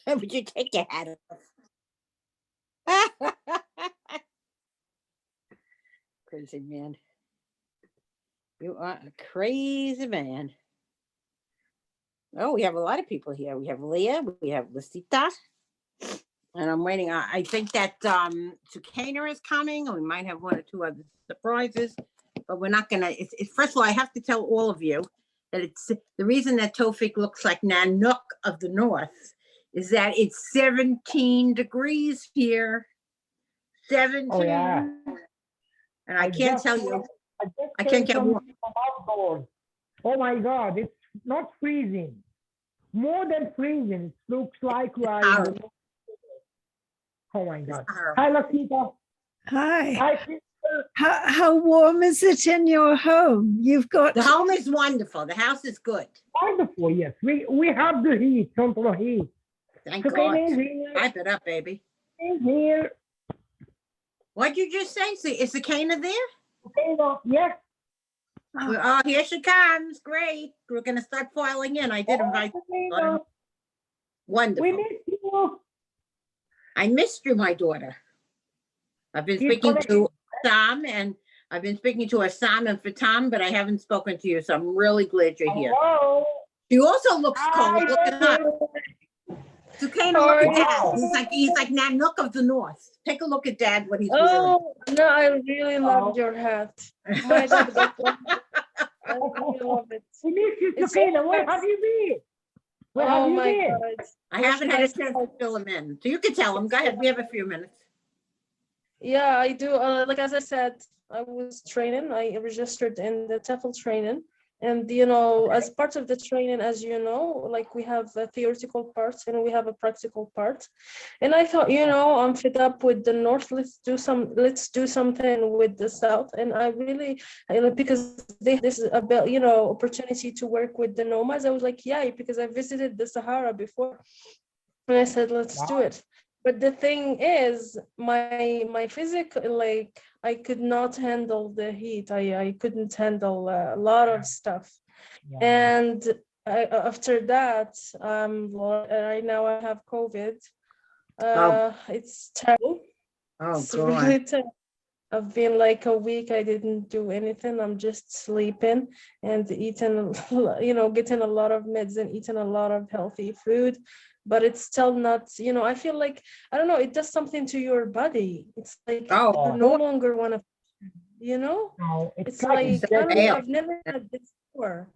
Would you take your hat off? Crazy man. You are a crazy man. Oh, we have a lot of people here. We have Leah, we have Lisita, and I'm waiting. I think that Sukaina is coming, and we might have one or two other surprises, but we're not gonna. First of all, I have to tell all of you that it's the reason that Tofik looks like Nanook of the North is that it's 17 degrees here. 17. Oh yeah. And I can't tell you. I can't get warm. Outdoors. Oh my God, it's not freezing. More than freezing. It looks like we are in the... Oh my God. Hi, Lasita. Hi. Hi, sister. How warm is it in your home? You've got... The home is wonderful. The house is good. Wonderful, yes. We have the heat, central heat. Thank So God. is here. Pipe it up, baby. Is here. What'd you just say? Is Sukaina there? Sukaina, yes. Oh, here she comes. Great. We're going to start filing in. I did invite Sukaina. Wonderful. We missed you. I missed you, my daughter. I've been speaking to Sam, and I've been speaking to Assam and Fatam, but I haven't spoken to you, so I'm really glad you're here. Hello. She also looks cold. Look at her. Sukaina, look at Dad. He's like Nanook of the North. Take a look at Dad, what he's wearing. Oh, no, I really love your hat. My God, I really love it. We miss you, Sukaina. Where have you been? Where have you been? God. I haven't had a chance to fill him in. So you can tell him. Go ahead. We have a few minutes. Yeah, I do. Like as I said, I was training. I registered in the TEFL training. And, you know, as part of the training, as you know, like we have a theoretical part and we have a practical part. And I thought, you know, I'm fed up with the North. Let's do something with the South. And I really, because this is about, you know, opportunity to work with the nomads. I was like, yeah, because I visited the Sahara before. And I said, let's do it. But the thing is, my physical, like, I could not handle the heat. I couldn't handle a lot of stuff. Yeah. And after that, right now I have COVID. It's terrible. Oh, it's really terrible. I've been like a week, I didn't do anything. I'm just sleeping and eating, you know, getting a lot of meds and eating a lot of healthy food. But it's still not, you know, I feel like, I don't know, it does something to your body. It's like you no longer want to, you know? No, it's like, I don't know, I've never had this before.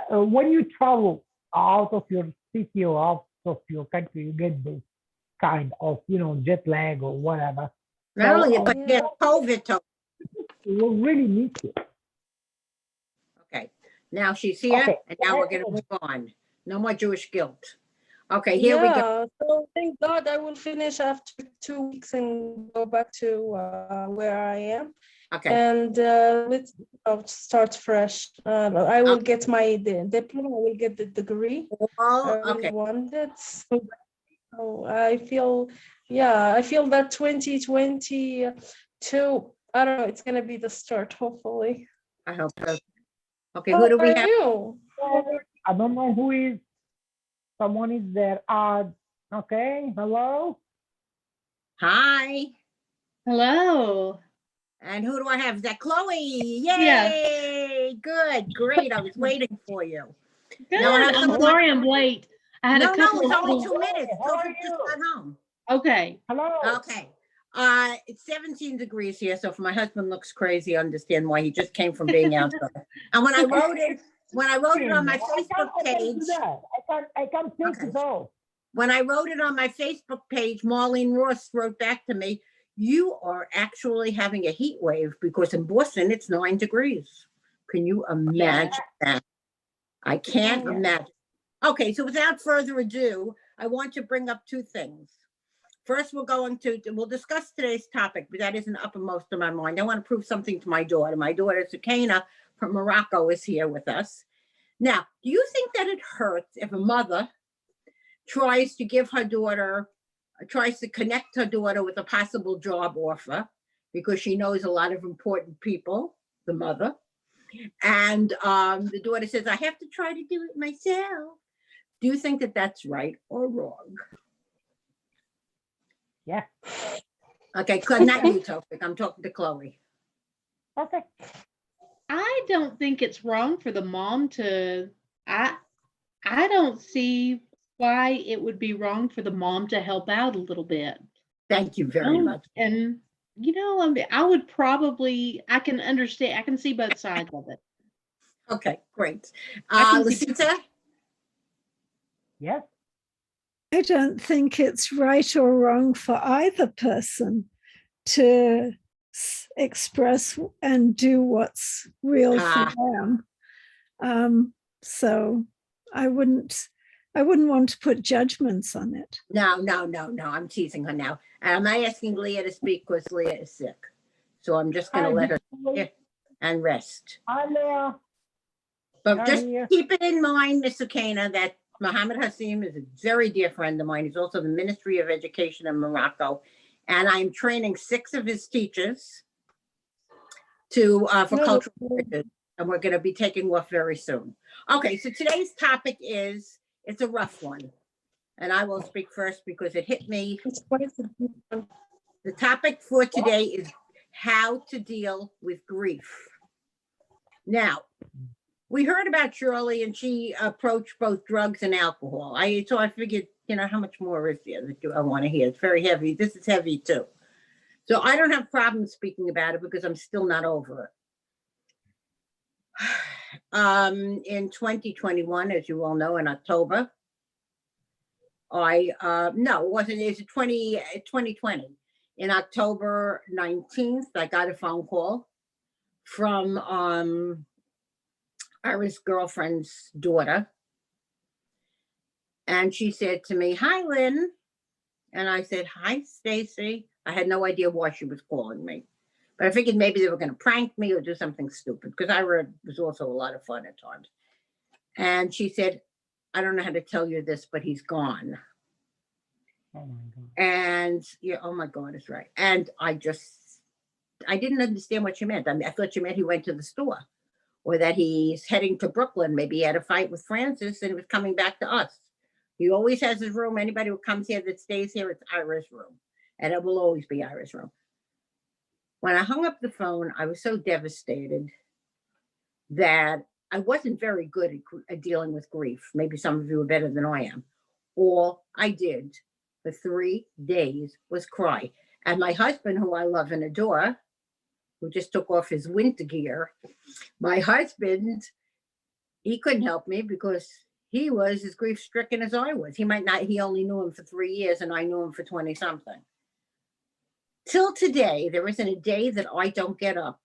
When you travel out of your city or out of your country, you get this kind of, you know, jet lag or whatever. Not only but get COVID. We will really need you. Okay, now she's here, and now we're going to move on. No more Jewish guilt. Okay, here we go. So thank God I will finish after 2 weeks and go back to where I am. Okay. And let's start fresh. I will get my diploma. I will get the degree. Okay. So I feel, I feel that 2022, I don't know, it's going to be the start, hopefully. I hope so. Okay, who do we have? I don't know who is. Someone is there. Okay, hello. Hi. Hello. And who do I have? Is that Chloe? Yay! Yes. Good, great. I was waiting for you. Good. I'm sorry I'm late. I had a couple it's only 2 minutes. Tofik just got home. Okay. Hello. Okay. It's 17 degrees here, so if my husband looks crazy, I understand why. He just came from being outside. And when I wrote it on my Facebook page, I can't think it all. When I wrote it on my Facebook page, Marlene Ross wrote back to me, "You are actually having a heat wave because in Boston it's 9 degrees." Can you imagine that? I can't imagine. Okay, so without further ado, I want to bring up two things. First, we'll discuss today's topic, but that isn't uppermost in my mind. I want to prove something to my daughter. My daughter, Sukaina, from Morocco, is here with us. Now, do you think that it hurts if a mother tries to connect her daughter with a possible job offer because she knows a lot of important people, the mother, and the daughter says, "I have to try to do it myself." Do you think that that's right or wrong? Yeah. Okay, not you, Tofik. I'm talking to Chloe. Okay. I don't think it's wrong for the mom to, I don't see why it would be wrong for the mom to help out a little bit. Thank you very much. And, I mean, I would probably, I can understand, I can see both sides of it. Okay, great. I can see- Lisita? Yes. I don't think it's right or wrong for either person to express and do what's real for them. So I wouldn't want to put judgments on it. No, I'm teasing her now. I'm not asking Leah to speak because Leah is sick. So I'm just going to let her sit and rest. Hi, Leah. But Hi, just Leah. keep it in mind, Mr. Kana, that Mohammed Hassim is a very dear friend of mine. He's also the Ministry of Education in Morocco. And I'm training 6 of his teachers for cultural heritage. And we're going to be taking off very soon. Okay, so today's topic is, it's a rough one. And I will speak first because it hit me. The topic for today is how to deal with grief. Now, we heard about Shirley and she approached both drugs and alcohol. So I figured, how much more is there that I want to hear? It's very heavy. This is heavy too. So I don't have problems speaking about it because I'm still not over it. In 2021, as you all know, in October, no, it wasn't, it's 2020. In October 19th, I got a phone call from Ira's girlfriend's daughter. And she said to me, "Hi, Lynn." And I said, "Hi, Stacy." I had no idea why she was calling me. But I figured maybe they were going to prank me or do something stupid because Ira was also a lot of fun at times. And she said, "I don't know how to tell you this, but he's gone." Oh my God. And oh my God, it's right. And I didn't understand what she meant. I mean, I thought she meant he went to the store or that he's heading to Brooklyn. Maybe he had a fight with Francis and he was coming back to us. He always has his room. Anybody who comes here that stays here, it's Ira's room. And it will always be Ira's room. When I hung up the phone, I was so devastated that I wasn't very good at dealing with grief. Maybe some of you are better than I am. All I did for 3 days was cry. And my husband, who I love and adore, who just took off his winter gear, my husband, he couldn't help me because he was as grief stricken as I was. He only knew him for 3 years and I knew him for 20 something. Till today, there isn't a day that I don't get up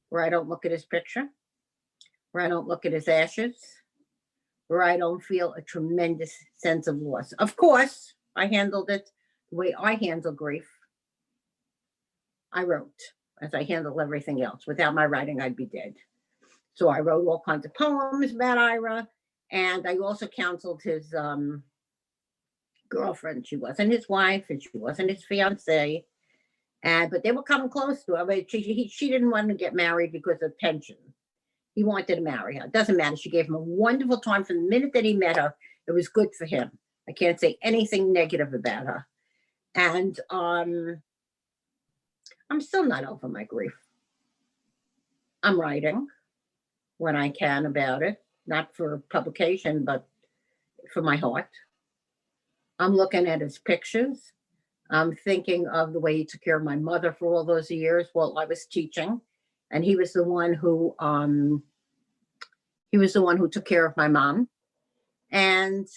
where I don't look at his picture, where I don't look at his ashes, where I don't feel a tremendous sense of loss. Of course, I handled it the way I handle grief. I wrote, as I handle everything else. Without my writing, I'd be dead. So I wrote all kinds of poems about Ira, and I also counseled his girlfriend. She wasn't his wife, and she wasn't his fiance, but they were coming close to her. But she didn't want to get married because of pension. He wanted to marry her. It doesn't matter. She gave him a wonderful time from the minute that he met her. It was good for him. I can't say anything negative about her. And I'm still not over my grief. I'm writing when I can about it, not for publication, but for my heart. I'm looking at his pictures. I'm thinking of the way he took care of my mother for all those years while I was teaching. And he was the one who took care of my mom. And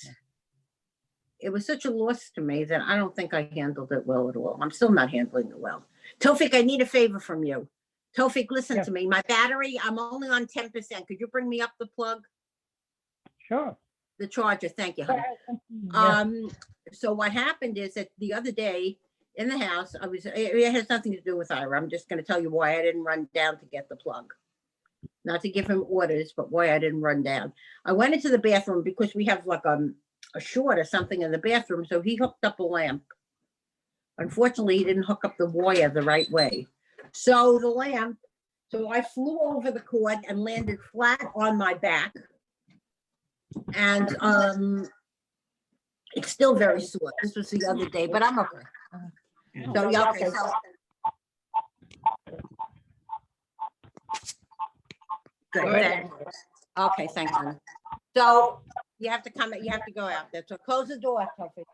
it was such a loss to me that I don't think I handled it well at all. I'm still not handling it well. Tofik, I need a favor from you. Tofik, listen to me. My battery, I'm only on 10%. Could you bring me up the plug? Sure. The charger, thank you, honey. So what happened is that the other day in the house, it has nothing to do with Ira. I'm just going to tell you why I didn't run down to get the plug. Not to give him orders, but why I didn't run down. I went into the bathroom because we have like a short or something in the bathroom. So he hooked up a lamp. Unfortunately, he didn't hook up the wire the right way. So I flew over the cord and landed flat on my back. And it's still very sore. This was the other day, but I'm okay. So yeah, okay. So good. Thank you. Okay, thank you. So you have to come. You have to go out there. So close the door, Sophie.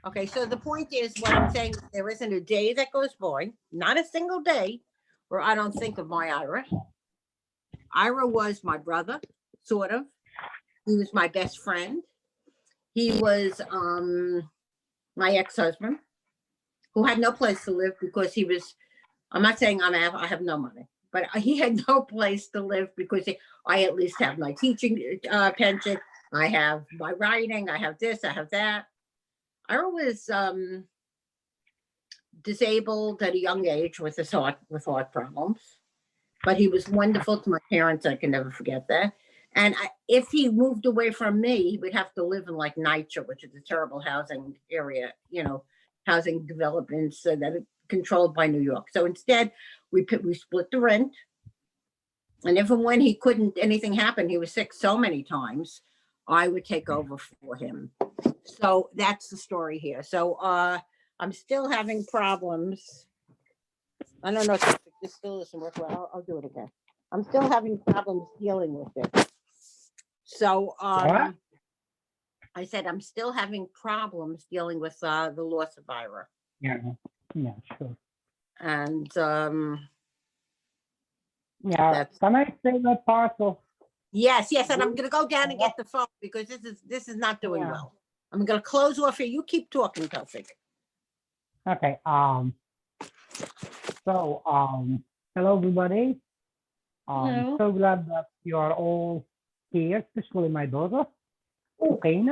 Okay. So the point is, what I'm saying is, there isn't a day that goes by, not a single day, where I don't think of my Ira. Ira was my brother, sort of. He was my best friend. He was my ex-husband, who had no place to live because he was. I'm not saying I have no money, but he had no place to live because I at least have my teaching pension. I have my writing. I have this. I have that. I was disabled at a young age with heart problems, but he was wonderful to my parents. I can never forget that. And if he moved away from me, he would have to live in like NYCHA, which is a terrible housing area, housing developments that are controlled by New York. So instead, we split the rent. And if and when he couldn't, anything happened, he was sick so many times, I would take over for him. So that's the story here. So I'm still having problems. I don't know if this still doesn't work well. I'll do it again. I'm still having problems dealing with it. So What? I said I'm still having problems dealing with the loss of Ira. Yeah, yeah, sure. And Yeah, can I say that part of? yes, and I'm gonna go down and get the phone because this is not doing well. I'm gonna close off here. You keep talking, Tofik. Okay. So hello everybody. Hello. So glad that you are all here, especially my daughter. Okay.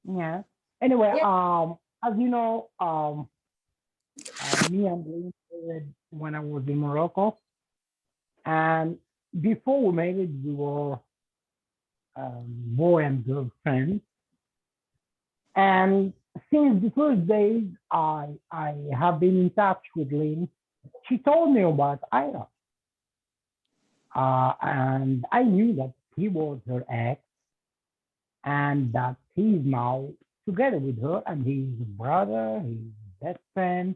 Yeah. Anyway, as you know, me and Lynn married when I was in Morocco, and before we married, we were boy and girl friends. And since the first days, I have been in touch with Lynn. She told me about Ira, and I knew that he was her ex, and that he's now together with her, and he's a brother, he's best friend,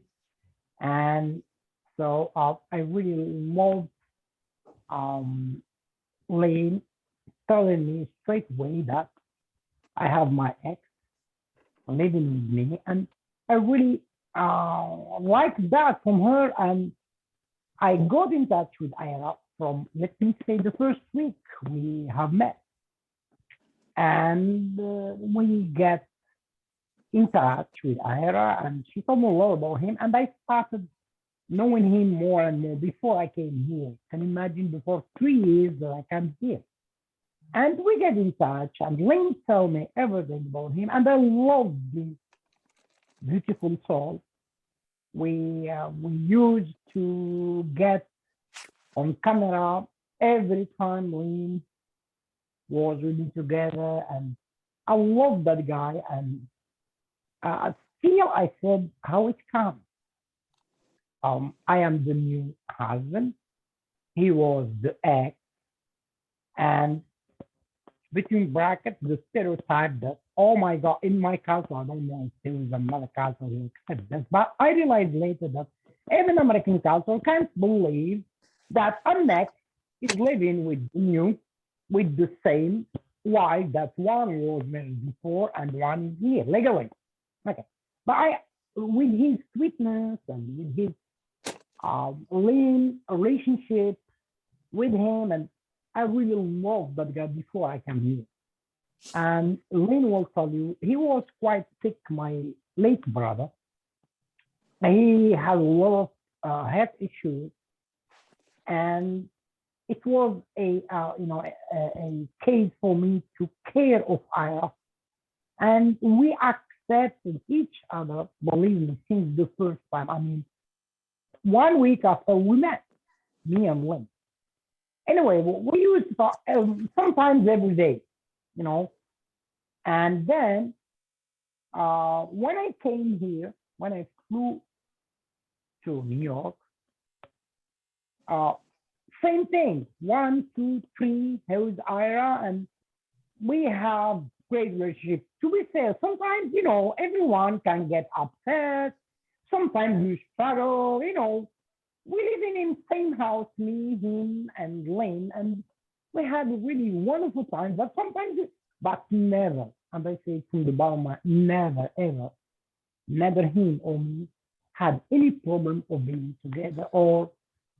and so I really love Lynn telling me straight away that I have my ex living with me, and I really like that from her. And I got in touch with Ira from, let me say, the first week we have met, and we get in touch with Ira, and she told me a lot about him, and I started knowing him more and more before I came here. Can you imagine, before 3 years that I came here? And we get in touch, and Lynn told me everything about him, and I love this beautiful soul. We used to get on camera every time Lynn was really together, and I love that guy. And still, I said, how it comes. I am the new husband. He was the ex, and between brackets, the stereotype that, oh my God, in my culture, I don't know if there is another culture who accepts this, but I realized later that even American culture can't believe that an ex is living with you with the same wife that one was married before and one is here legally. Okay, but with his sweetness and with his lean relationship with him, and I really loved that guy before I came here. And Lynn will tell you, he was quite sick, my late brother. He had a lot of health issues, and it was a case for me to care of Ira, and we accepted each other, believe me, since the first time. I mean, 1 week after we met, me and Lynn. Anyway, we used to talk sometimes every day, you know. And then when I came here, when I flew to New York, same thing. 1, 2, 3, here's Ira, and we have great relationship. To be fair, sometimes, everyone can get upset. Sometimes we struggle, we live in the same house, me, him, and Lynn, and we had really wonderful times, but sometimes, but never, and I say from the bottom of my, never, ever, neither him or me had any problem of being together or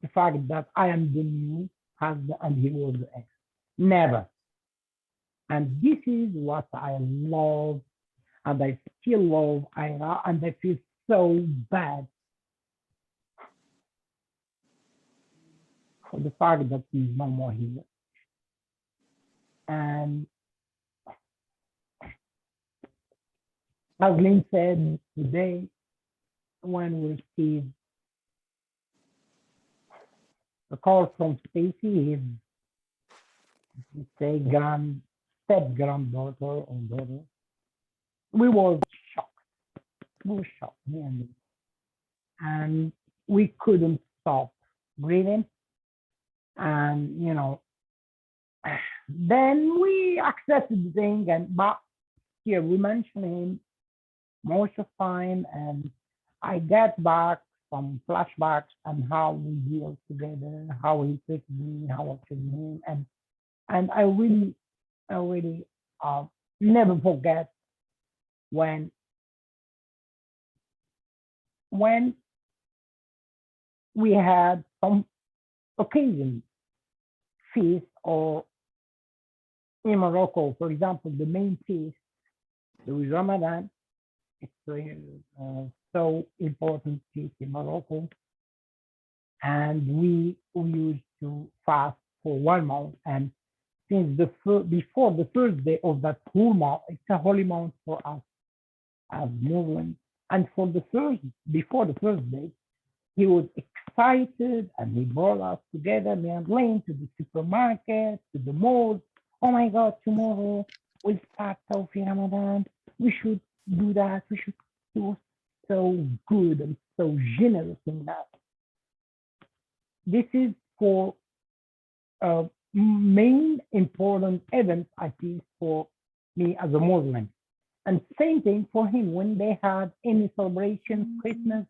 the fact that I am the new husband and he was the ex. Never. And this is what I love, and I still love Ira, and I feel so bad for the fact that he's no more here. And as Lynn said today, when we received a call from Stacy, his say step granddaughter or daughter, we were shocked. We were shocked, me and me. And we couldn't stop grieving. And then we accepted the thing, but here we mentioned him most of the time, and I get back some flashbacks on how we deal together, how he treated me, how I treated him, and I really never forget when we had some occasion, feast, or in Morocco, for example, the main feast, there was Ramadan. It's so important feast in Morocco, and we used to fast for 1 month. And since before the first day of that whole month, it's a holy month for us as Muslims. And before the first day, he was excited and he brought us together, me and Lynn, to the supermarket, to the mall. Oh my God, tomorrow we'll start Tawfi Ramadan. We should do that. We should do so good and so generous in that. This is for main important events, I think, for me as a Muslim. And same thing for him when they had any celebration, Christmas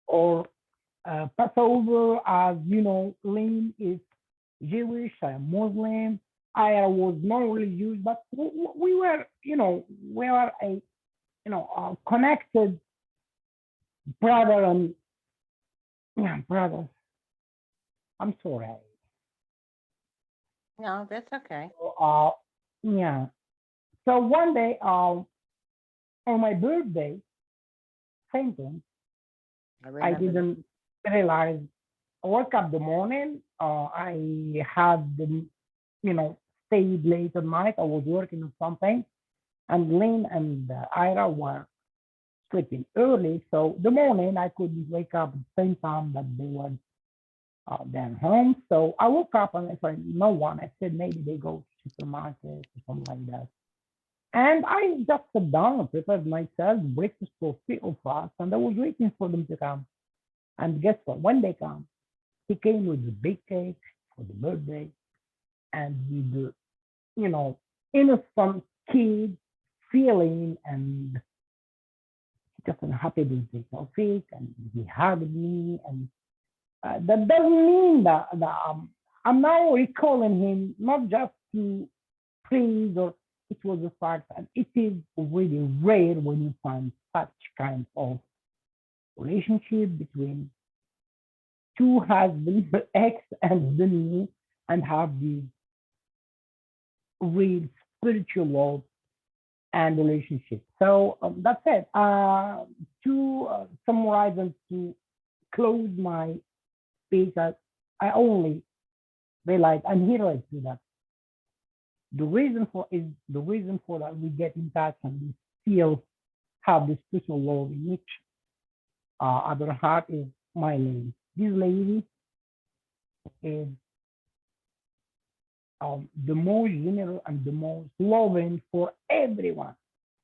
or Passover. As you know, Lynn is Jewish, I am Muslim. I was not religious, but we were, we are a connected brother and brothers. I'm sorry. No, that's okay. Yeah. So one day, on my birthday, same thing. I didn't realize. I woke up the morning. I had stayed late at night. I was working on something, and Lynn and Ira were sleeping early. So the morning I couldn't wake up at the same time that they were then home. So I woke up and I said, no one. I said maybe they go to supermarket or something like that. And I just sat down and prepared myself breakfast for 3 of us, and I was waiting for them to come. And guess what? When they come, he came with a big cake for the birthday, and with the, innocent kid feeling, and just a happy birthday Tawfiq, and he hugged me, and that doesn't mean that I'm now recalling him not just to praise, or it was a fact, and it is really rare when you find such kind of relationship between two husbands, the ex and the new, and have these real spiritual love and relationship. So that's it. To summarize and to close my speech, I only realize, and here I see that the reason for that we get in touch and we feel have this spiritual love in each other heart is my lady. This lady is the most generous and the most loving for everyone.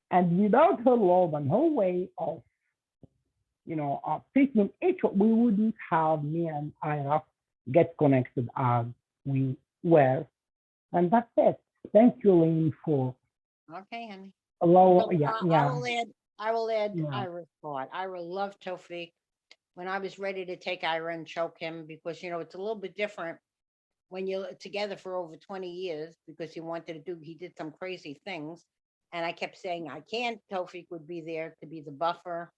And without her love and her way of, treating each, we wouldn't have me and Ira get connected as we were. And that's it. Thank you, Lynn, for Okay, honey. allow. So, Yeah, yeah, I will add yeah. Ira's thought. Ira loved Tofik. When I was ready to take Ira and choke him, because it's a little bit different when you're together for over 20 years, because he did some crazy things. And I kept saying, I can't. Tofik would be there to be the buffer.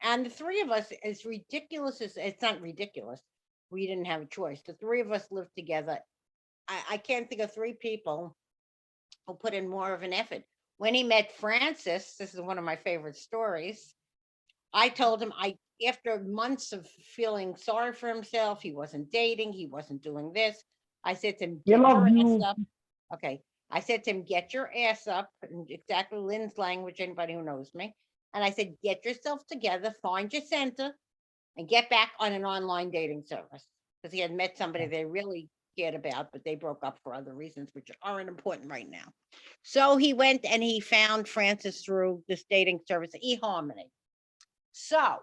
And the three of us, as ridiculous as it's not ridiculous, we didn't have a choice. The three of us lived together. I can't think of three people who put in more of an effort. When he met Francis, this is one of my favorite stories. I told him after months of feeling sorry for himself, he wasn't dating, he wasn't doing this. I said to him, We get love your ass you. up. Okay. I said to him, get your ass up, in exactly Lynn's language, anybody who knows me. And I said, get yourself together, find your center, and get back on an online dating service. Because he had met somebody they really cared about, but they broke up for other reasons, which aren't important right now. So he went and he found Francis through this dating service, eHarmony. So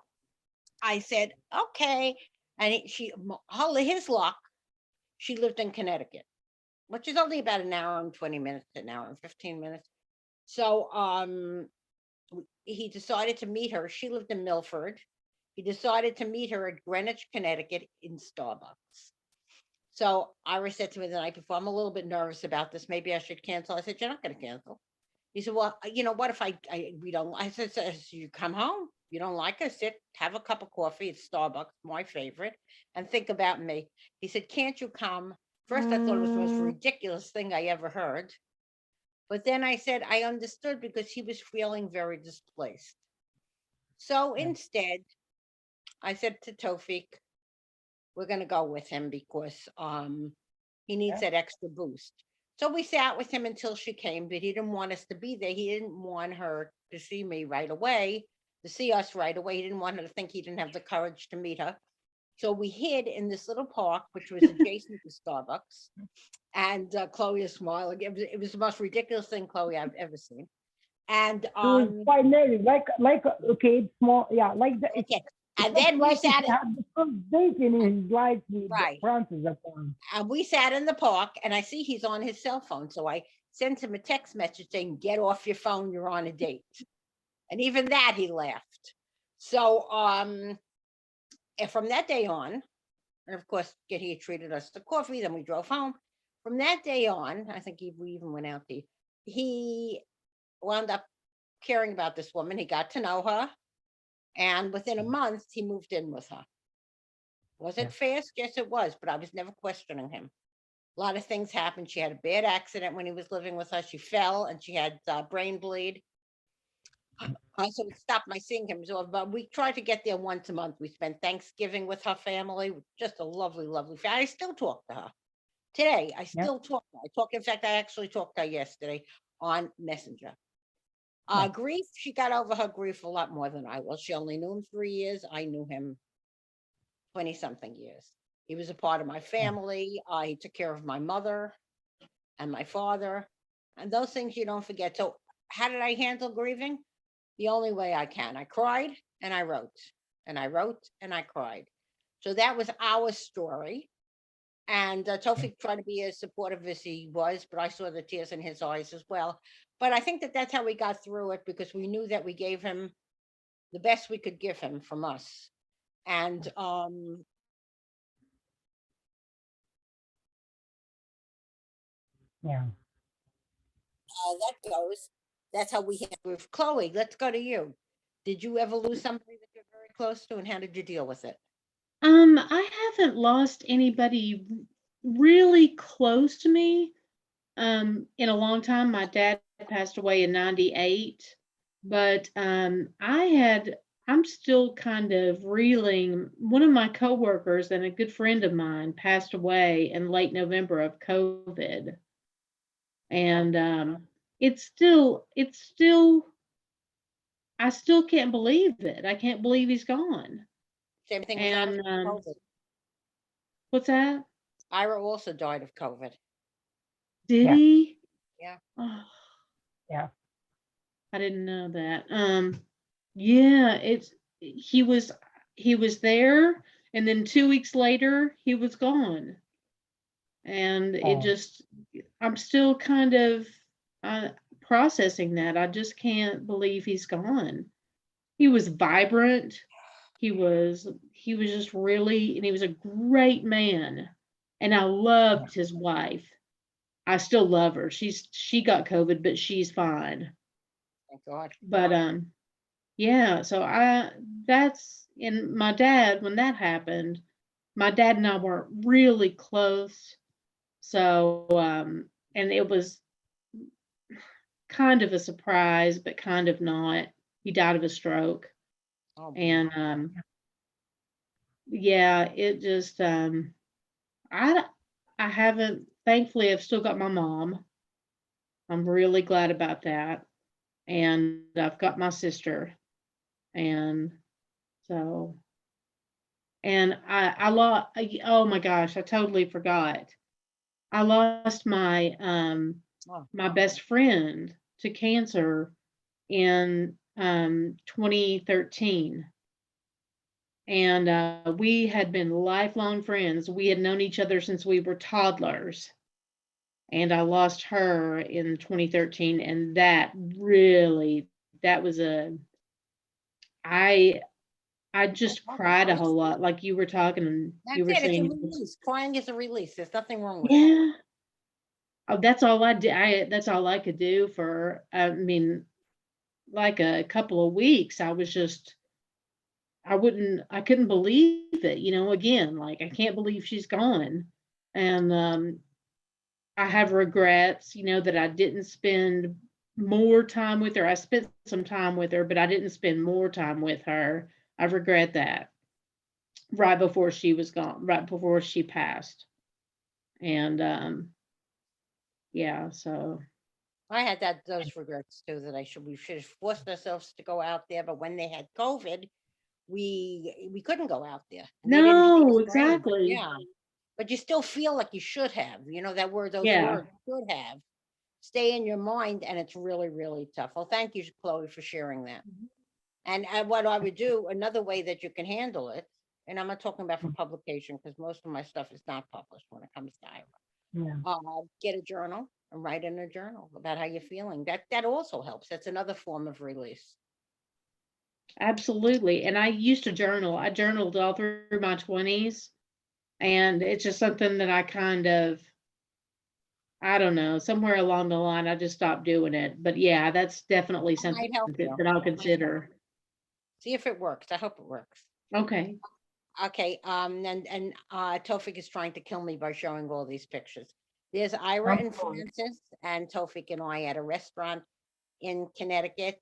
I said, okay. And his luck, she lived in Connecticut, which is only about an hour and 20 minutes, an hour and 15 minutes. So he decided to meet her. She lived in Milford. He decided to meet her at Greenwich, Connecticut in Starbucks. So Ira said to me the night before, I'm a little bit nervous about this. Maybe I should cancel. I said, you're not going to cancel. He said, well, what if we don't, I said, so you come home, you don't like us, sit, have a cup of coffee at Starbucks, my favorite, and think about me. He said, can't you come? First, I thought it was the most ridiculous thing I ever heard. But then I said, I understood because he was feeling very displaced. So instead, I said to Tofik, we're going to go with him because he needs that extra boost. So we sat with him until she came, but he didn't want us to be there. He didn't want her to see me right away, to see us right away. He didn't want her to think he didn't have the courage to meet her. So we hid in this little park, which was adjacent to Starbucks. And Chloe is smiling. It was the most ridiculous thing, Chloe, I've ever seen. And It was quite nervous, like okay, it's small, yeah, like the. okay. And then we sat had the first date in his life with right. Francis upon. And we sat in the park, and I see he's on his cell phone. So I sent him a text message saying, get off your phone, you're on a date. And even that he laughed. So and from that day on, and of course, he treated us to coffee, then we drove home. From that day on, I think we even went out to, he wound up caring about this woman. He got to know her. And within a month, he moved in with her. Was it fast? Yes, it was, but I was never questioning him. A lot of things happened. She had a bad accident when he was living with her. She fell and she had brain bleed. So it stopped my seeing him. So, but we tried to get there once a month. We spent Thanksgiving with her family. Just a lovely, lovely family. I still talk to her today. I still talk to her. In fact, I actually talked to her yesterday on Messenger. Grief, she got over her grief a lot more than I was. She only knew him 3 years. I knew him 20 something years. He was a part of my family. He took care of my mother and my father, and those things you don't forget. So how did I handle grieving? The only way I can. I cried and I wrote, and I wrote and I cried. So that was our story. And Tofik tried to be as supportive as he was, but I saw the tears in his eyes as well. But I think that that's how we got through it, because we knew that we gave him the best we could give him from us. And that goes. That's how we had with Chloe. Let's go to you. Did you ever lose somebody that you're very close to, and how did you deal with it? I haven't lost anybody really close to me in a long time. My dad passed away in 98, but I'm still kind of reeling. One of my coworkers and a good friend of mine passed away in late November of COVID. And it's still I still can't believe it. I can't believe he's gone. Same thing with And COVID. What's that? Ira also died of COVID. Did he? Yeah. Oh, Yeah. I didn't know that. Yeah, he was there, and then 2 weeks later he was gone. And Oh. it just, I'm still kind of processing that. I just can't believe he's gone. He was vibrant. He was just really, and he was a great man. And I loved his wife. I still love her. She got COVID, but she's fine. Thank God. But yeah, so that's, and my dad, when that happened, my dad and I weren't really close. So and it was kind of a surprise, but kind of not. He died of a stroke. Oh, And yeah, it just I I haven't, thankfully I've still got my mom. I'm really glad about that. And I've got my sister. And so, and I lost, oh my gosh, I totally forgot. I lost oh, my best friend to cancer in 2013. And we had been lifelong friends. We had known each other since we were toddlers. And I lost her in 2013. And that really, that was I just cried a whole lot, like you were talking and that's you were it. It's a saying. release. Crying is a release. There's nothing wrong with it. Yeah. Oh, that's all I did. That's all I could do for, I mean, like a couple of weeks. I was just, I couldn't believe it, again, like I can't believe she's gone. And I have regrets, that I didn't spend more time with her. I spent some time with her, but I didn't spend more time with her. I regret that right before she was gone, right before she passed. And yeah, so I had those regrets too, that we should have forced ourselves to go out there, but when they had COVID, we couldn't go out there. And they didn't have no, the rain. exactly. Yeah. But you still feel like you should have, those Yeah. words should have stay in your mind, and it's really, really tough. Well, thank you, Chloe, for sharing that. And what I would do, another way that you can handle it, and I'm not talking about for publication because most of my stuff is not published when it comes to Ira. Yeah. Get a journal and write in a journal about how you're feeling. That also helps. That's another form of release. Absolutely. And I used to journal. I journaled all through my 20s. And it's just something that I kind of, I don't know, somewhere along the line, I just stopped doing it. But yeah, that's definitely That something might help you. that I'll consider. See if it works. I hope it works. Okay. Okay. And Tofik is trying to kill me by showing all these pictures. There's Ira and Francis and Tofik and I at a restaurant in Connecticut.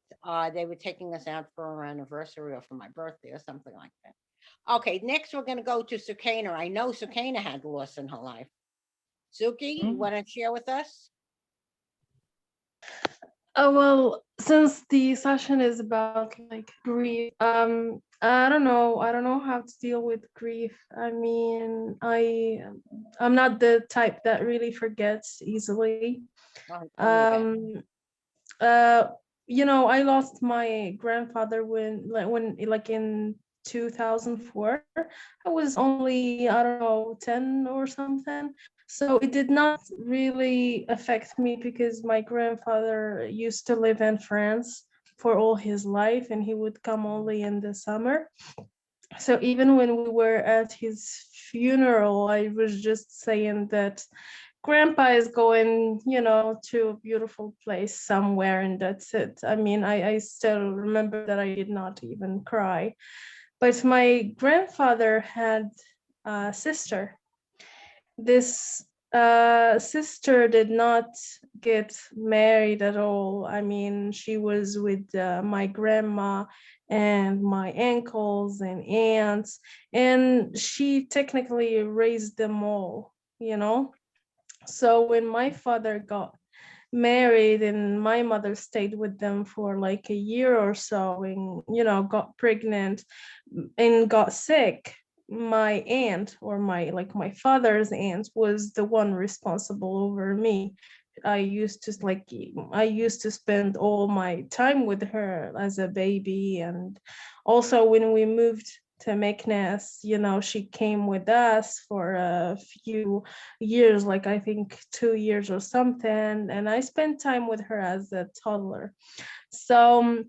They were taking us out for our anniversary or for my birthday or something like that. Okay, next we're going to go to Sukaina. I know Sukaina had loss in her life. Suki, you want to share with us? Oh, well, since the session is about like grief, I don't know how to deal with grief. I mean, I'm not the type that really forgets easily. Oh, tell me Uh, I lost my grandfather when like in 2004. I was only, I don't know, 10 or something. So it did not really affect me because my grandfather used to live in France for all his life and he would come only in the summer. So even when we were at his funeral, I was just saying that grandpa is going, to a beautiful place somewhere, and that's it. I mean, I still remember that I did not even cry. But my grandfather had a sister. This sister did not get married at all. I mean, she was with my grandma and my uncles and aunts, and she technically raised them all. So when my father got married and my mother stayed with them for like a year or so and, got pregnant and got sick, my aunt or my father's aunt was the one responsible over me. I used to spend all my time with her as a baby. And also when we moved to Meknes. She came with us for a few years, like I think 2 years or something, and I spent time with her as a toddler. So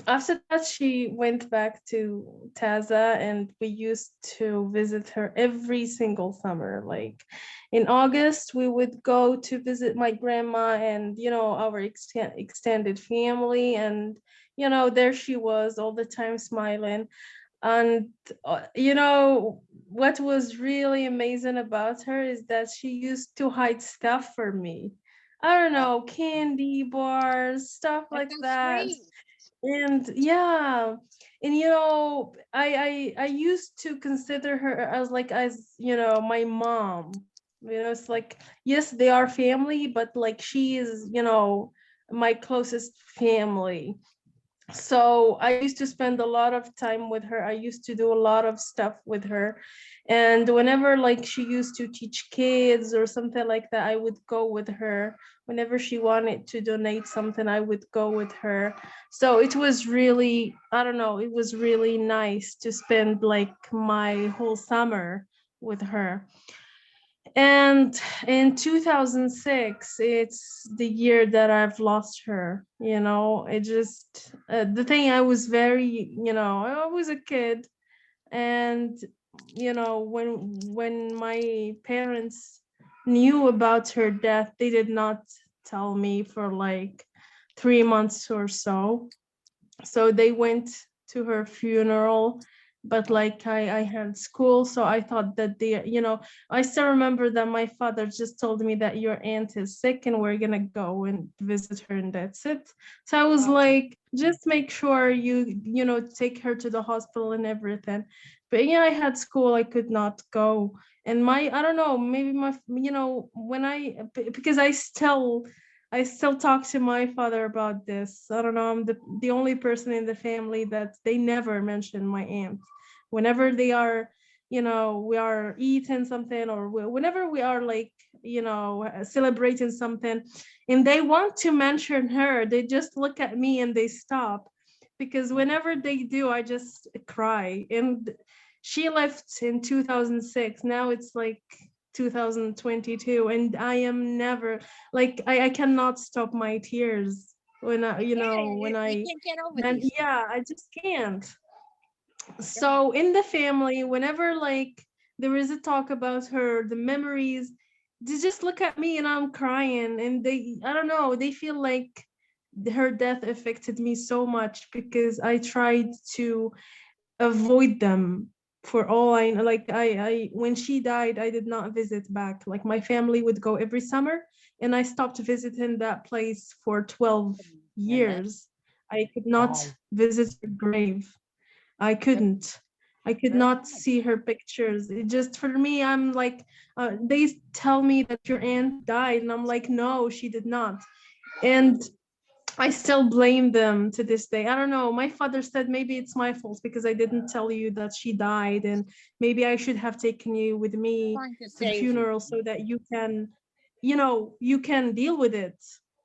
after that, she went back to Taza, and we used to visit her every single summer. Like in August, we would go to visit my grandma and, our extended family. And, there she was all the time smiling. And, what was really amazing about her is that she used to hide stuff for me. I don't know, candy bars, stuff like That's that. sweet. And yeah, and I used to consider her as my mom. It's like, yes, they are family, but like she is, my closest family. So I used to spend a lot of time with her. I used to do a lot of stuff with her. And whenever like she used to teach kids or something like that, I would go with her. Whenever she wanted to donate something, I would go with her. So it was really, I don't know, it was really nice to spend like my whole summer with her. And in 2006, it's the year that I've lost her. It just, the thing, I was very, I was a kid. And, when my parents knew about her death, they did not tell me for like 3 months or so. So they went to her funeral, but like I had school, so I thought that I still remember that my father just told me that your aunt is sick and we're gonna go and visit her, and that's it. So I was like, just make sure you take her to the hospital and everything. But yeah, I had school, I could not go. And I don't know, maybe when because I still talk to my father about this. I don't know, I'm the only person in the family that they never mention my aunt. Whenever they are, we are eating something, or whenever we are like, celebrating something, and they want to mention her, they just look at me and they stop. Because whenever they do, I just cry. And she left in 2006. Now it's like 2022, and I am never like, I cannot stop my tears when I You can't get over and these. yeah, I just can't. So in the family, whenever like there is a talk about her, the memories, they just look at me and I'm crying, and I don't know, they feel like her death affected me so much because I tried to avoid them. For all I know, like I when she died, I did not visit back. Like my family would go every summer, and I stopped visiting that place for 12 years. I could not Wow. visit her grave. I couldn't. I could Very not good. see her pictures. It just, for me, I'm like, they tell me that your aunt died, and I'm like, no, she did not. And I still blame them to this day. I don't know. My father said maybe it's my fault because I didn't tell you that she died, and maybe I should have taken you with me Trying to to the save you. funeral so that you can deal with it.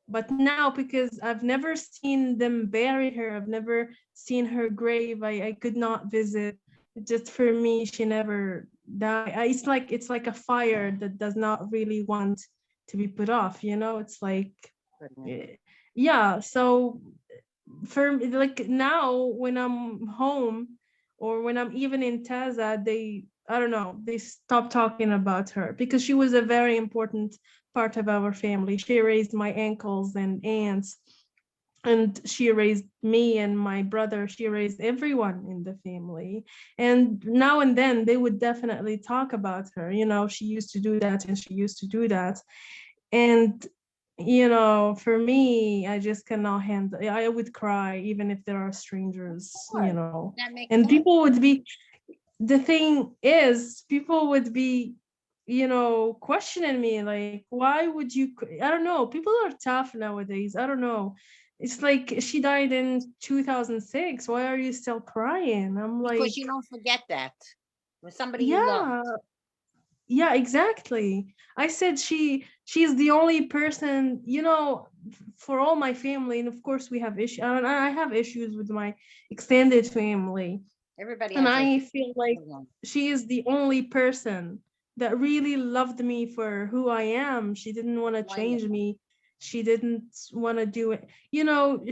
But now, because I've never seen them bury her, I've never seen her grave, I could not visit. Just for me, she never died. It's like a fire that does not really want to be put off. It's like, yeah. So for like now, when I'm home or when I'm even in Taza, I don't know, they stop talking about her because she was a very important part of our family. She raised my uncles and aunts, and she raised me and my brother. She raised everyone in the family. And now and then they would definitely talk about her. She used to do that and she used to do that. And for me, I just cannot handle. I would cry even if there are strangers. That makes And sense. people would be. The thing is, people would be, questioning me like, why would you? I don't know. People are tough nowadays. I don't know. It's like she died in 2006. Why are you still crying? I'm Because like, you don't forget that with somebody you love. yeah. Yeah, exactly. I said she's the only person, for all my family, and of course we have issues. I have issues with my extended family, Everybody And has I those feel like people. she is the only person that really loved me for who I am. She didn't want to change me. She didn't want to do it. You know,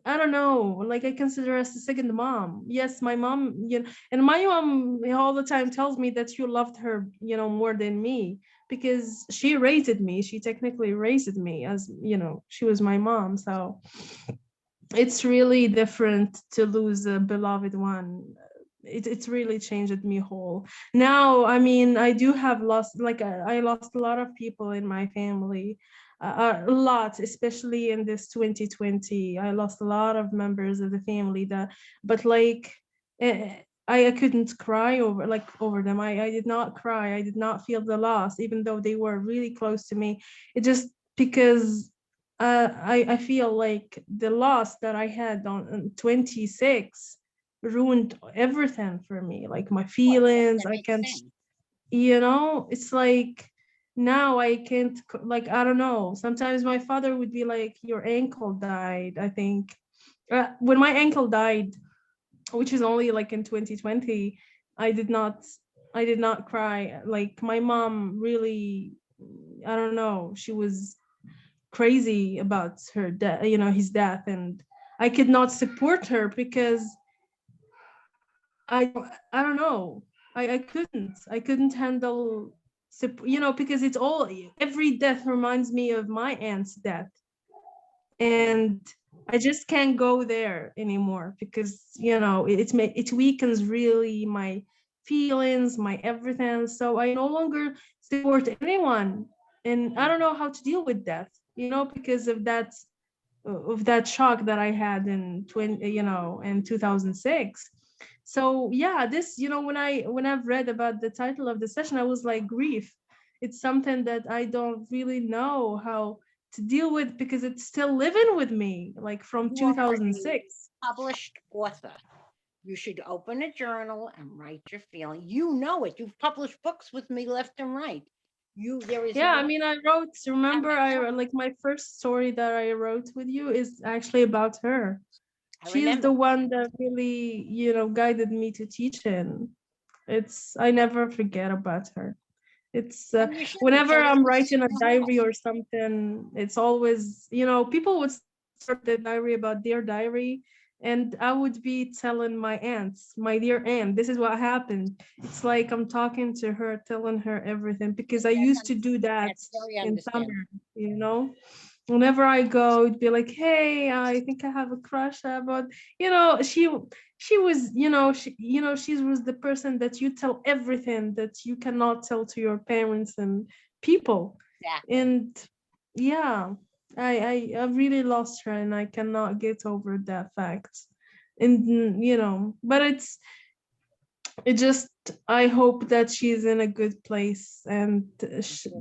I don't know, like I consider her as a second mom. Yes, my mom, and my mom all the time tells me that you loved her, more than me, because she raised me. She technically raised me as, she was my mom. So it's really different to lose a beloved one. It's really changed me whole. Now, I mean, I do have lost, like I lost a lot of people in my family, a lot, especially in this 2020. I lost a lot of members of the family but like, I couldn't cry over them. I did not cry. I did not feel the loss, even though they were really close to me. It just because I feel like the loss that I had on 26 ruined everything for me, like my feelings. That I makes can't, sense. it's like now I can't, like, I don't know. Sometimes my father would be like, your ankle died, I think. When my ankle died, which is only like in 2020, I did not cry. Like my mom really, I don't know, she was crazy about her death, his death, and I could not support her because I don't know, I couldn't handle, because it's all, every death reminds me of my aunt's death, and I just can't go there anymore because it weakens really my feelings, my everything. So I no longer support anyone, and I don't know how to deal with death, because of that shock that I had in 2006. So yeah, this, when I've read about the title of the session, I was like, grief. It's something that I don't really know how to deal with because it's still living with me, like from You are a 2006. published author. You should open a journal and write your feeling. You know it. You've published books with me left and right. There is Yeah, I mean, remember, like my first story that I wrote with you is actually about her. I She's the remember. one that really, guided me to teaching. I never forget about her. It's And you shouldn't. It's whenever a I'm legacy writing a in the diary house. or something, it's always, people would start the diary about their diary, and I would be telling my aunts, my dear aunt, this is what happened. It's like I'm talking to her, telling her everything, because I used to do that That's very in understandable. summer, whenever I go, it'd be like, hey, I think I have a crush about, she was, she was the person that you tell everything that you cannot tell to your parents and people. Exactly. And yeah, I really lost her, and I cannot get over that fact. And but it just, I hope that she's in a good place, and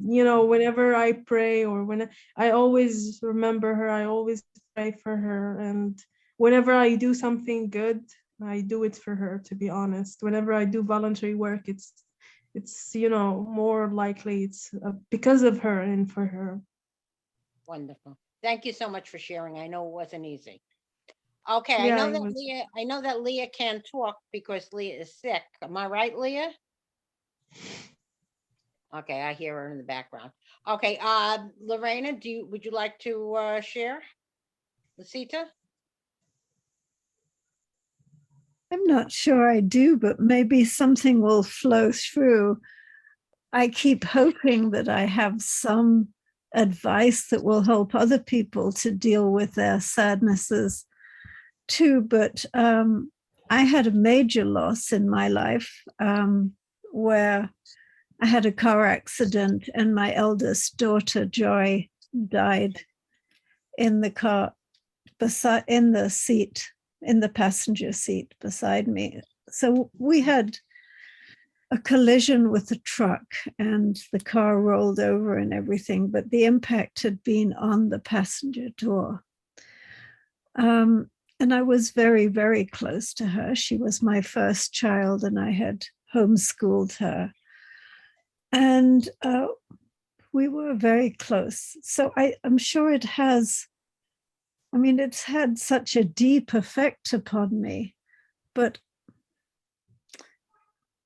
whenever I pray, or when I always remember her, I always pray for her, and whenever I do something good, I do it for her. To be honest, whenever I do voluntary work, it's more likely it's because of her and for her. Wonderful. Thank you so much for sharing. I know it wasn't easy. Okay, I Yeah, know it that was. Leah. I know that Leah can't talk because Leah is sick. Am I right, Leah? Okay, I hear her in the background. Okay, Lorena, would you like to share? Lucita? I'm not sure I do, but maybe something will flow through. I keep hoping that I have some advice that will help other people to deal with their sadnesses too. But I had a major loss in my life where I had a car accident and my eldest daughter, Joy, died in the car, in the seat, in the passenger seat beside me. So we had a collision with a truck and the car rolled over and everything, but the impact had been on the passenger door. And I was very, very close to her. She was my first child and I had homeschooled her. And we were very close. So I'm sure it has, I mean, it's had such a deep effect upon me, but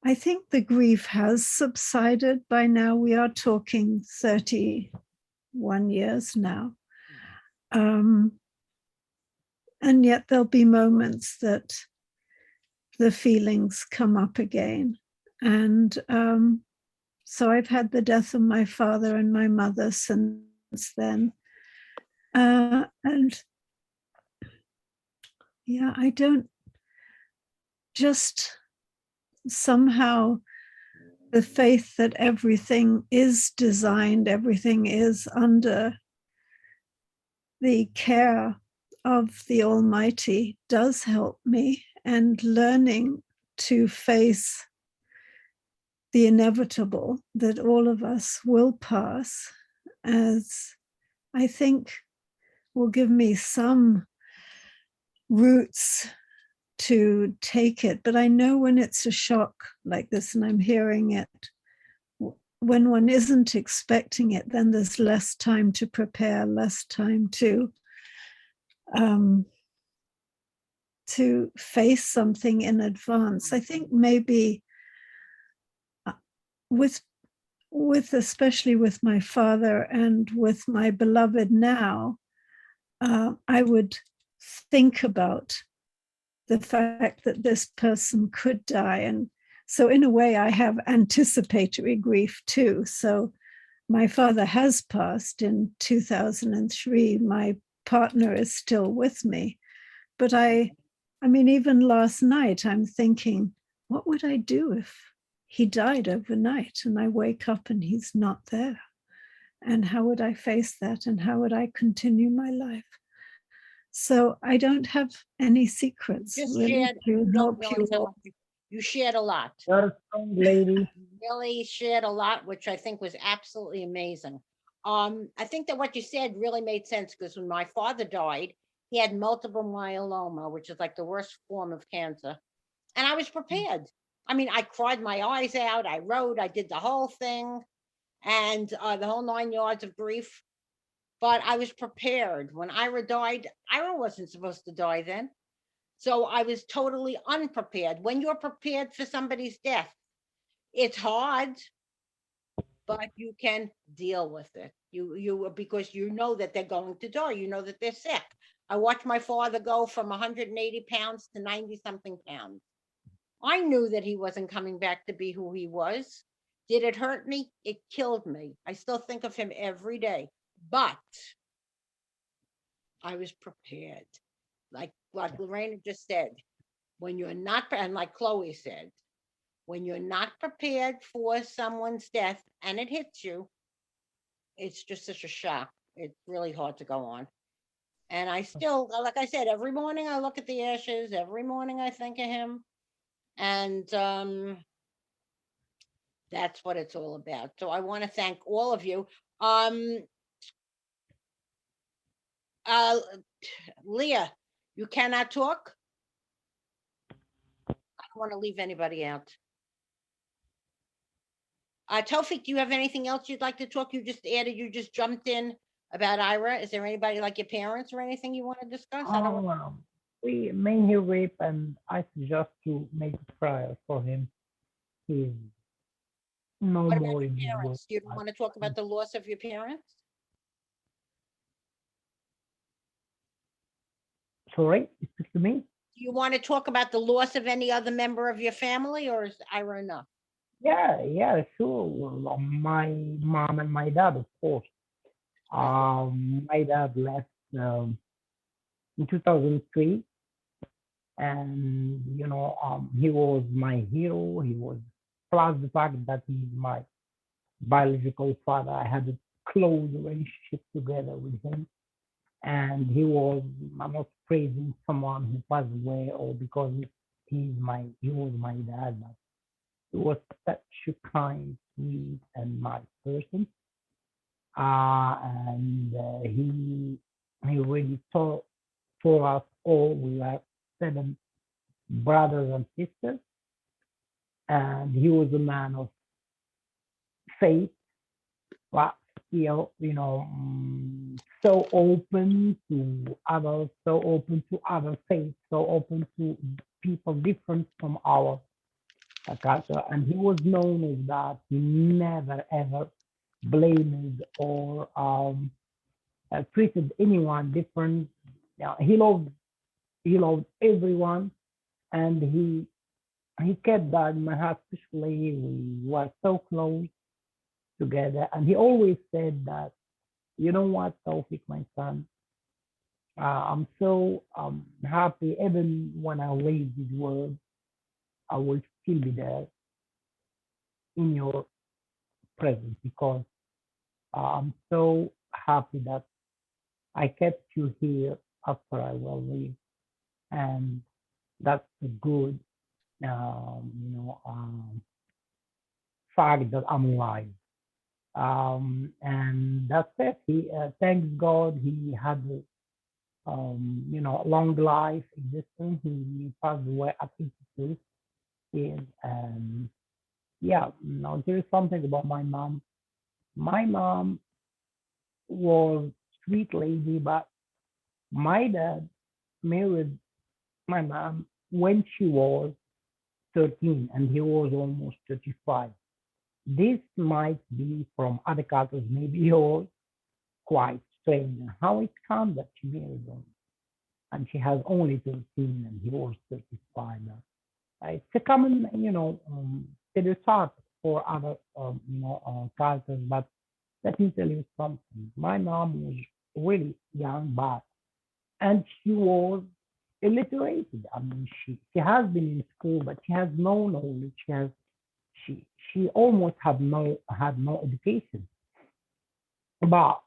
I think the grief has subsided by now. We are talking 31 years now. And yet there'll be moments that the feelings come up again. And so I've had the death of my father and my mother since then. And yeah, I don't just somehow the faith that everything is designed, everything is under the care of the Almighty does help me, and learning to face the inevitable that all of us will pass, as I think will give me some roots to take it. But I know when it's a shock like this and I'm hearing it, when one isn't expecting it, then there's less time to prepare, less time to face something in advance. I think maybe with especially with my father and with my beloved now, I would think about the fact that this person could die. And so in a way, I have anticipatory grief too. So my father has passed in 2003. My partner is still with me. But I mean, even last night, I'm thinking, what would I do if he died overnight and I wake up and he's not there? And how would I face that? And how would I continue my life? So I don't have any secrets. Just Really, shared, to you don't help really you all. know. You shared a lot. You're a strong lady. You really shared a lot, which I think was absolutely amazing. I think that what you said really made sense, because when my father died, he had multiple myeloma, which is like the worst form of cancer. And I was prepared. I mean, I cried my eyes out. I wrote, I did the whole thing, and the whole 9 yards of grief. But I was prepared. When Ira died, Ira wasn't supposed to die then. So I was totally unprepared. When you're prepared for somebody's death, it's hard, but you can deal with it. You because you know that they're going to die. You know that they're sick. I watched my father go from 180 pounds to 90 something pounds. I knew that he wasn't coming back to be who he was. Did it hurt me? It killed me. I still think of him every day. But I was prepared. Like what Lorena just said, when you're not, and like Chloe said, when you're not prepared for someone's death and it hits you, it's just such a shock. It's really hard to go on. And I still, like I said, every morning I look at the ashes, every morning I think of him. And that's what it's all about. So I want to thank all of you. Uh Leah, you cannot talk. I don't want to leave anybody out. Tofik, do you have anything else you'd like to talk? You just added, you just jumped in about Ira. Is there anybody like your parents or anything you want to discuss? I don't know. We may hear rape, and I suggest to make a prayer for him. He's no What about more your in the world. parents? You don't want to talk about the loss of your parents? Sorry, speak to me. Do you want to talk about the loss of any other member of your family, or is Ira enough? Yeah, sure. Well, my mom and my dad, of course. My dad left in 2003, and he was my hero. He was, plus the fact that he's my biological father. I had a close relationship together with him, and he was. I'm not praising someone who passed away or because he was my dad. But he was such a kind, sweet, and nice person. And he really taught for us all. We are 7 brothers and sisters, and he was a man of faith, but still, so open to others, so open to other faiths, so open to people different from ours. character, and he was known as that. He never ever blamed or treated anyone different. Yeah, he loved everyone, and he kept that in my heart. Especially we were so close together, and he always said that, you know what, Taufik, my son, I'm so happy even when I leave this world, I will still be there in your presence because I'm so happy that I kept you here after I will leave, and that's a good, fact that I'm alive. And that's it. He thanks God he had a long life existence. He passed away at 82 years, and yeah, there is something about my mom. My mom was sweet lady, but my dad married my mom when she was 13 and he was almost 35. This might be from other cultures, maybe yours, quite strange. How it comes that she married him and she has only 13 and he was 35. It's a common, stereotype for other, cultures, but let me tell you something. My mom was really young, but and she was illiterate. I mean, she has been in school, but she has no knowledge. She almost had no education. But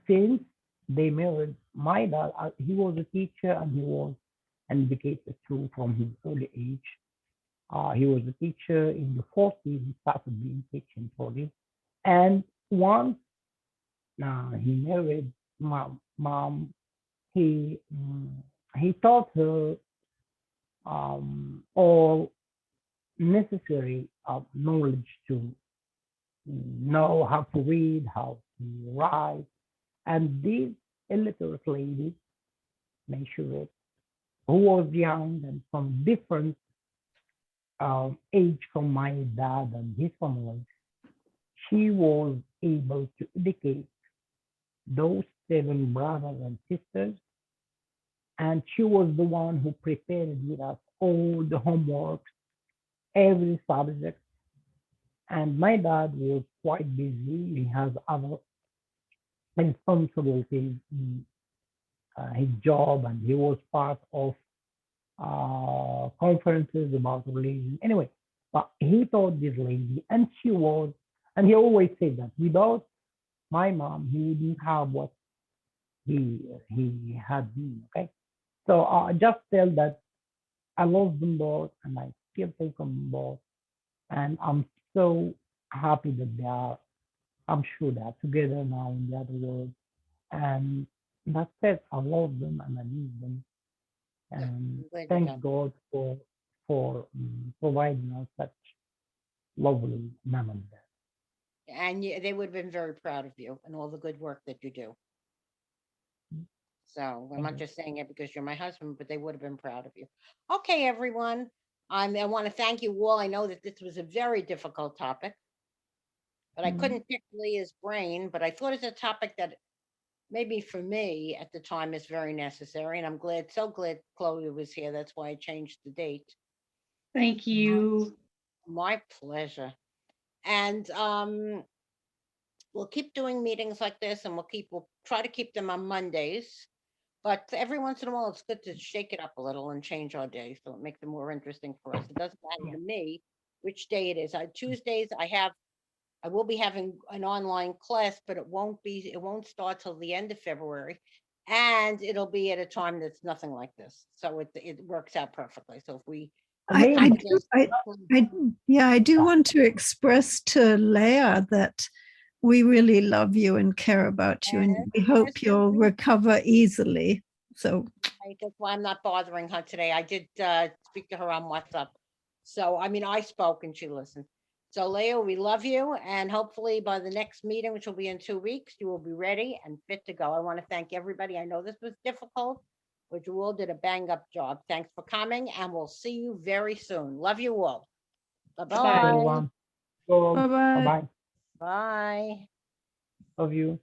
since they married, my dad, he was a teacher and he was an educator too from his early age. He was a teacher in the 40s. He started being teaching for this. And once he married my mom, he he taught her all necessary knowledge to know how to read, how to write. And this illiterate lady, mentioned, who was young and from different age from my dad and his family, she was able to educate those seven brothers and sisters. And she was the one who prepared with us all the homework, every subject. And my dad was quite busy. He has other responsibilities in his job, and he was part of conferences about religion. Anyway, but he taught this lady, and and he always said that without my mom, he wouldn't have what he had been. Okay, so I just tell that I love them both, and I still take them both, and I'm so happy that they are. I'm sure they are together now in the other world, and that's it. I love them and I miss them, Good. and I'm glad you're thank done. God for providing us such lovely memories. And they would have been very proud of you and all the good work that you do. So I'm Thank not you. just saying it because you're my husband, but they would have been proud of you. Okay, everyone. I want to thank you all. I know that this was a very difficult topic, but I Mm, couldn't pick Leah's brain. But I thought it's a topic that maybe for me at the time is very necessary. And I'm glad, so glad Chloe was here. That's why I changed the date. Thank you. My pleasure. And we'll keep doing meetings like this, and we'll try to keep them on Mondays. But every once in a while, it's good to shake it up a little and change our day so it makes it more interesting for us. It doesn't matter yeah. to me which day it is. On Tuesdays, I will be having an online class, but it won't start till the end of February. And it'll be at a time that's nothing like this. So it works out perfectly. So if we I Maybe have do, this, I do yeah. want to express to Leah that we really love you and care about you, and and we hope you'll recover easily. So, that's why I'm not bothering her today. I did speak to her on WhatsApp. So, I mean, I spoke and she listened. So, Leo, we love you. And hopefully by the next meeting, which will be in 2 weeks, you will be ready and fit to go. I want to thank everybody. I know this was difficult, but you all did a bang up job. Thanks for coming, and we'll see you very soon. Love you all. Bye, Bye-bye. everyone. So, Bye-bye. bye-bye. Bye. Love you.